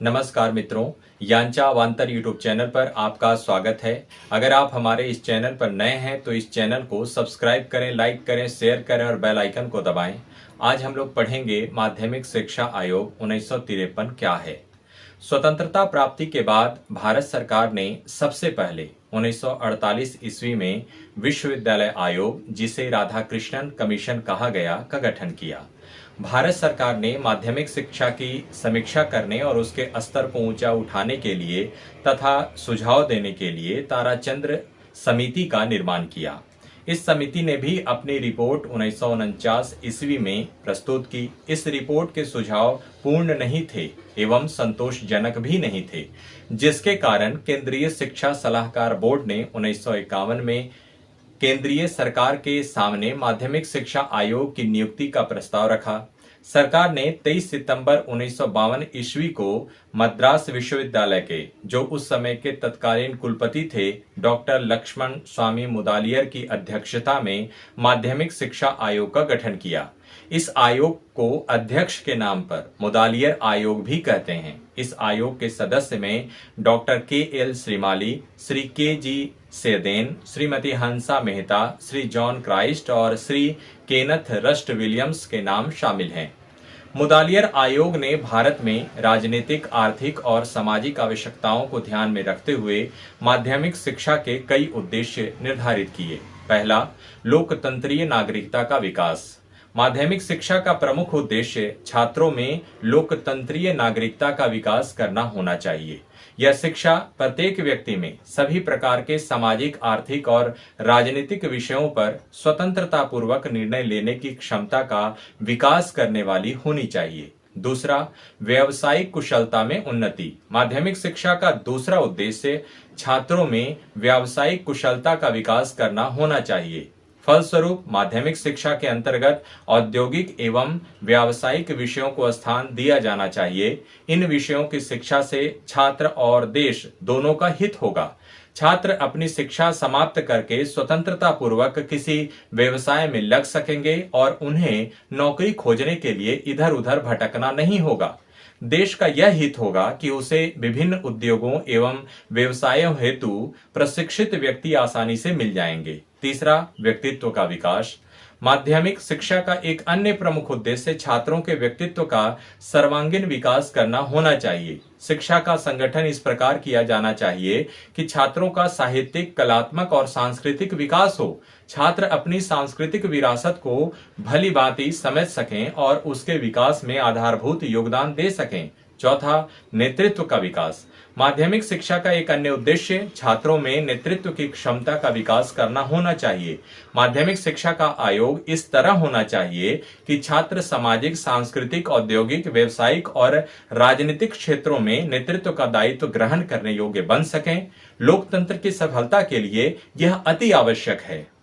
नमस्कार मित्रों, यांचा अवांतर यूट्यूब चैनल पर आपका स्वागत है। अगर आप हमारे इस चैनल पर नए हैं तो इस चैनल को सब्सक्राइब करें, लाइक करें, शेयर करें और बेल आइकन को दबाएं। आज हम लोग पढ़ेंगे माध्यमिक शिक्षा आयोग 1953 क्या है। स्वतंत्रता प्राप्ति के बाद भारत सरकार ने सबसे पहले 1948 ईस्वी में विश्वविद्यालय आयोग, जिसे राधाकृष्णन कमीशन कहा गया, का गठन किया। भारत सरकार ने माध्यमिक शिक्षा की समीक्षा करने और उसके स्तर को ऊंचा उठाने के लिए तथा सुझाव देने के लिए ताराचंद्र समिति का निर्माण किया। इस समिति ने भी अपनी रिपोर्ट 1949 ईस्वी में प्रस्तुत की। इस रिपोर्ट के सुझाव पूर्ण नहीं थे एवं संतोषजनक भी नहीं थे, जिसके कारण केंद्रीय शिक्षा सलाहकार बोर्ड ने 1951 में केंद्रीय सरकार के सामने माध्यमिक शिक्षा आयोग की नियुक्ति का प्रस्ताव रखा। सरकार ने 23 सितंबर 1952 ईस्वी को मद्रास विश्वविद्यालय के, जो उस समय के तत्कालीन कुलपति थे, डॉक्टर लक्ष्मण स्वामी मुदालियर की अध्यक्षता में माध्यमिक शिक्षा आयोग का गठन किया। इस आयोग को अध्यक्ष के नाम पर मुदालियर आयोग भी कहते हैं। इस आयोग के सदस्य में doctor K L. Shrimali, Shri K G. Saiyidain, Shrimati Hansa Mehta, Shri John Christ और श्री केनथ रस्ट विलियम्स के नाम शामिल हैं। मुदालियर आयोग ने भारत में राजनीतिक, आर्थिक और सामाजिक आवश्यकताओं को ध्यान में रखते हुए माध्यमिक शिक्षा के कई उद्देश्य निर्धारित किए। पहला, लोकतंत्रीय नागरिकता का विकास। माध्यमिक शिक्षा का प्रमुख उद्देश्य छात्रों में लोकतंत्रीय नागरिकता का विकास करना होना चाहिए। यह शिक्षा प्रत्येक व्यक्ति में सभी प्रकार के सामाजिक, आर्थिक और राजनीतिक विषयों पर स्वतंत्रता पूर्वक निर्णय लेने की क्षमता का विकास करने वाली होनी चाहिए। दूसरा, व्यावसायिक कुशलता में उन्नति। माध्यमिक शिक्षा का दूसरा उद्देश्य छात्रों में व्यावसायिक कुशलता का विकास करना होना चाहिए। फलस्वरूप माध्यमिक शिक्षा के अंतर्गत औद्योगिक एवं व्यावसायिक विषयों को स्थान दिया जाना चाहिए। इन विषयों की शिक्षा से छात्र और देश दोनों का हित होगा। छात्र अपनी शिक्षा समाप्त करके स्वतंत्रता पूर्वक किसी व्यवसाय में लग सकेंगे और उन्हें नौकरी खोजने के लिए इधर उधर भटकना नहीं होगा। देश का यह हित होगा कि उसे विभिन्न उद्योगों एवं व्यवसायों हेतु प्रशिक्षित व्यक्ति आसानी से मिल जाएंगे। तीसरा, व्यक्तित्व का विकास। माध्यमिक शिक्षा का एक अन्य प्रमुख उद्देश्य छात्रों के व्यक्तित्व का सर्वांगीण विकास करना होना चाहिए। शिक्षा का संगठन इस प्रकार किया जाना चाहिए कि छात्रों का साहित्यिक, कलात्मक और सांस्कृतिक विकास हो। छात्र अपनी सांस्कृतिक विरासत को भली भांति समझ सकें और उसके विकास में आधारभूत योगदान दे सकें। चौथा, नेतृत्व का विकास। माध्यमिक शिक्षा का एक अन्य उद्देश्य छात्रों में नेतृत्व की क्षमता का विकास करना होना चाहिए। माध्यमिक शिक्षा का आयोग इस तरह होना चाहिए कि छात्र सामाजिक, सांस्कृतिक, औद्योगिक, व्यावसायिक और राजनीतिक क्षेत्रों में नेतृत्व का दायित्व ग्रहण करने योग्य बन सकें। लोकतंत्र की सफलता के लिए यह अति आवश्यक है।